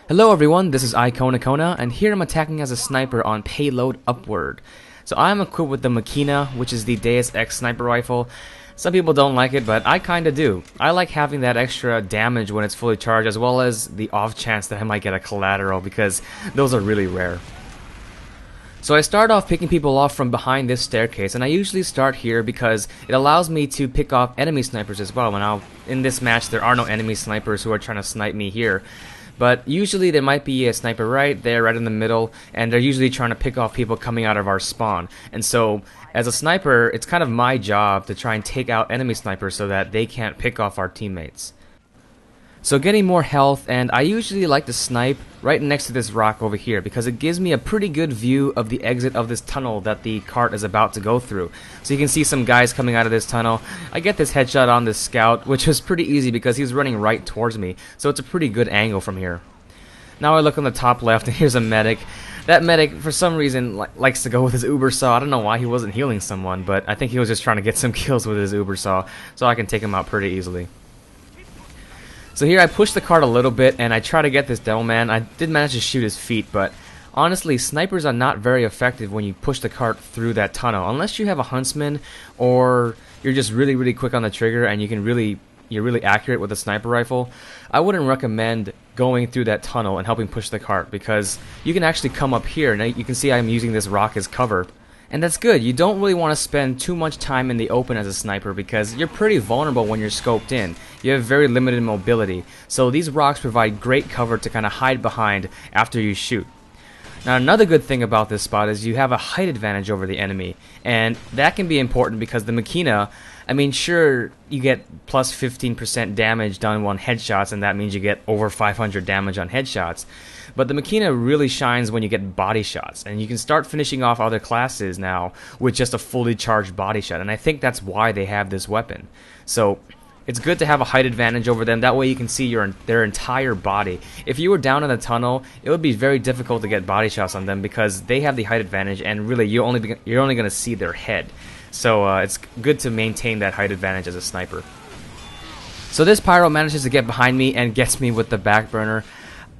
Hello everyone, this is Kona, and here I'm attacking as a sniper on Payload Upward. So I'm equipped with the Machina, which is the Deus Ex sniper rifle. Some people don't like it, but I kinda do. I like having that extra damage when it's fully charged, as well as the off chance that I might get a collateral, because those are really rare. So I start off picking people off from behind this staircase, and I usually start here because it allows me to pick off enemy snipers as well. In this match there are no enemy snipers who are trying to snipe me here. But usually there might be a sniper right there, right in the middle, and they're usually trying to pick off people coming out of our spawn. And so, as a sniper, it's kind of my job to try and take out enemy snipers so that they can't pick off our teammates. So getting more health, and I usually like to snipe right next to this rock over here because it gives me a pretty good view of the exit of this tunnel that the cart is about to go through. So you can see some guys coming out of this tunnel. I get this headshot on this scout, which was pretty easy because he's running right towards me, so it's a pretty good angle from here. Now I look on the top left and here's a medic. That medic, for some reason, likes to go with his Uber Saw. I don't know why he wasn't healing someone, but I think he was just trying to get some kills with his Uber Saw, so I can take him out pretty easily. So here I push the cart a little bit and I try to get this devil man. I did manage to shoot his feet, but honestly snipers are not very effective when you push the cart through that tunnel. Unless you have a huntsman or you're just really quick on the trigger and you're really accurate with a sniper rifle, I wouldn't recommend going through that tunnel and helping push the cart because you can actually come up here. Now you can see I'm using this rock as cover. And that's good. You don't really want to spend too much time in the open as a sniper because you're pretty vulnerable when you're scoped in. You have very limited mobility. So these rocks provide great cover to kind of hide behind after you shoot. Now another good thing about this spot is you have a height advantage over the enemy. And that can be important because the Machina, I mean, sure, you get plus 15% damage done on headshots, and that means you get over 500 damage on headshots. But the Machina really shines when you get body shots, and you can start finishing off other classes now with just a fully charged body shot, and I think that's why they have this weapon. So it's good to have a height advantage over them. That way you can see their entire body. If you were down in the tunnel, it would be very difficult to get body shots on them because they have the height advantage, and really you're only going to see their head. So it's good to maintain that height advantage as a sniper. So this pyro manages to get behind me and gets me with the back burner.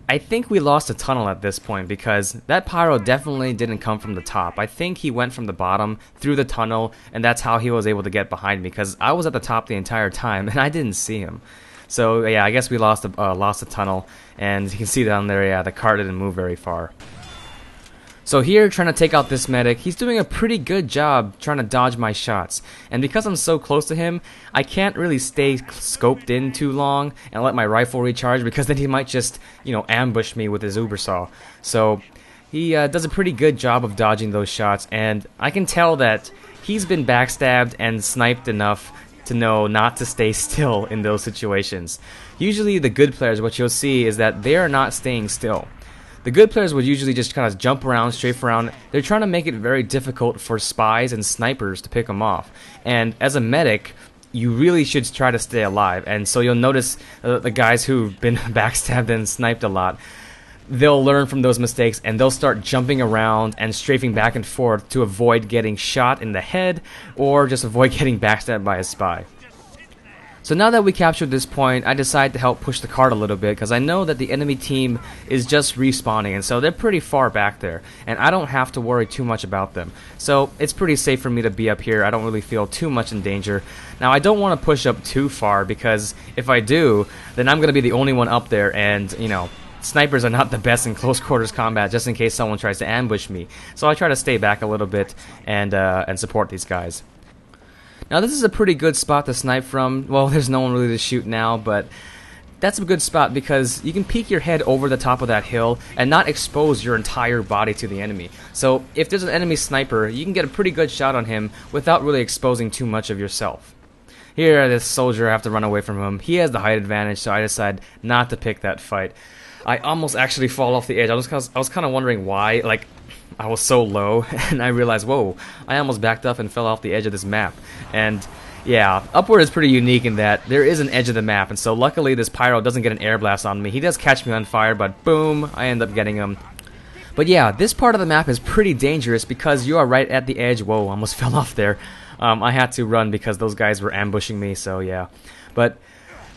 I think we lost a tunnel at this point because that pyro definitely didn't come from the top. I think he went from the bottom through the tunnel, and that's how he was able to get behind me because I was at the top the entire time and I didn't see him. So yeah, I guess we lost a tunnel, and you can see down there, yeah, the cart didn't move very far. So here, trying to take out this medic, he's doing a pretty good job trying to dodge my shots. And because I'm so close to him, I can't really stay scoped in too long and let my rifle recharge because then he might just, ambush me with his Uber Saw. So he does a pretty good job of dodging those shots, and I can tell that he's been backstabbed and sniped enough to know not to stay still in those situations. Usually the good players, what you'll see is that they are not staying still. The good players would usually just kind of jump around, strafe around. They're trying to make it very difficult for spies and snipers to pick them off. And as a medic, you really should try to stay alive. And so you'll notice the guys who've been backstabbed and sniped a lot, they'll learn from those mistakes and they'll start jumping around and strafing back and forth to avoid getting shot in the head or just avoid getting backstabbed by a spy. So now that we captured this point, I decide to help push the cart a little bit because I know that the enemy team is just respawning, and so they're pretty far back there, and I don't have to worry too much about them. So it's pretty safe for me to be up here. I don't really feel too much in danger. Now I don't want to push up too far because if I do, then I'm going to be the only one up there, and snipers are not the best in close quarters combat just in case someone tries to ambush me. So I try to stay back a little bit and support these guys. Now this is a pretty good spot to snipe from. Well, there's no one really to shoot now, but that's a good spot because you can peek your head over the top of that hill and not expose your entire body to the enemy. So if there's an enemy sniper, you can get a pretty good shot on him without really exposing too much of yourself. Here, this soldier, I have to run away from him. He has the height advantage, so I decide not to pick that fight. I almost actually fall off the edge. I was kind of wondering why. I was so low, and I realized, whoa, I almost backed up and fell off the edge of this map. And yeah, Upward is pretty unique in that there is an edge of the map, and so luckily this pyro doesn't get an air blast on me. He does catch me on fire, but boom, I end up getting him. But yeah, this part of the map is pretty dangerous because you are right at the edge. Whoa, almost fell off there. I had to run because those guys were ambushing me, so yeah. But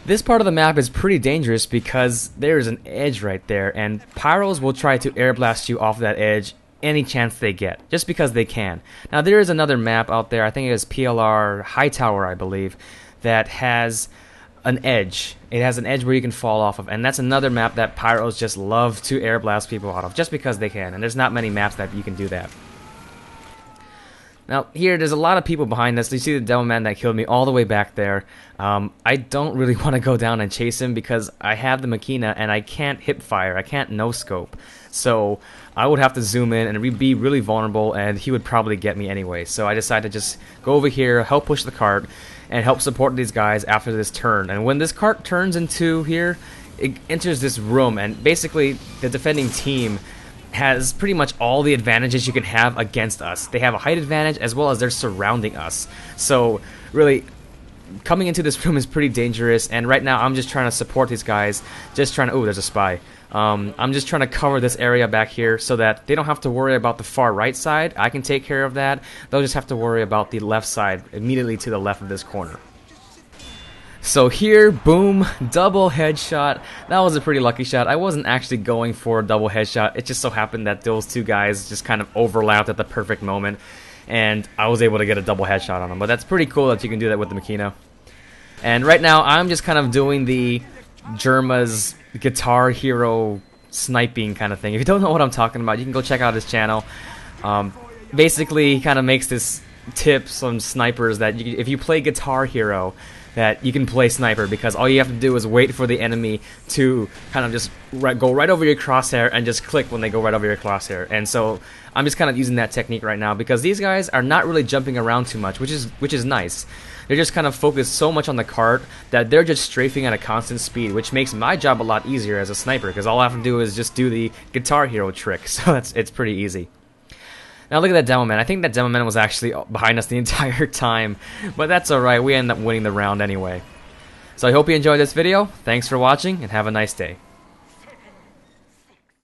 This part of the map is pretty dangerous because there's an edge right there, and pyros will try to air blast you off that edge any chance they get, just because they can. Now there is another map out there, I think it is PLR Hightower, I believe, that has an edge. It has an edge where you can fall off of, and that's another map that pyros just love to air blast people out of, just because they can, and there's not many maps that you can do that. Now, here, there's a lot of people behind us. You see the devil man that killed me all the way back there. I don't really want to go down and chase him because I have the Machina and I can't hip fire. I can't no-scope. So I would have to zoom in and be really vulnerable, and he would probably get me anyway. So I decided to just go over here, help push the cart, and help support these guys after this turn. And when this cart turns into here, it enters this room, and basically the defending team has pretty much all the advantages you can have against us. They have a height advantage as well as they're surrounding us. So really, coming into this room is pretty dangerous, and right now I'm just trying to support these guys, just trying to, oh, there's a spy. I'm just trying to cover this area back here so that they don't have to worry about the far right side. I can take care of that. They'll just have to worry about the left side immediately to the left of this corner. So here, boom, double headshot. That was a pretty lucky shot. I wasn't actually going for a double headshot. It just so happened that those two guys just kind of overlapped at the perfect moment, and I was able to get a double headshot on them. But that's pretty cool that you can do that with the Machina. And right now, I'm just kind of doing the Germa's Guitar Hero sniping kind of thing. If you don't know what I'm talking about, you can go check out his channel. Basically, he kind of makes this tips on snipers that if you play Guitar Hero, that you can play sniper, because all you have to do is wait for the enemy to kind of just go right over your crosshair and just click when they go right over your crosshair. And so I'm just kind of using that technique right now because these guys are not really jumping around too much, which is nice. They're just kind of focused so much on the cart that they're just strafing at a constant speed, which makes my job a lot easier as a sniper because all I have to do is just do the Guitar Hero trick. So it's pretty easy. Now look at that demo man. I think that demo man was actually behind us the entire time, but that's alright. We end up winning the round anyway. So I hope you enjoyed this video. Thanks for watching, and have a nice day.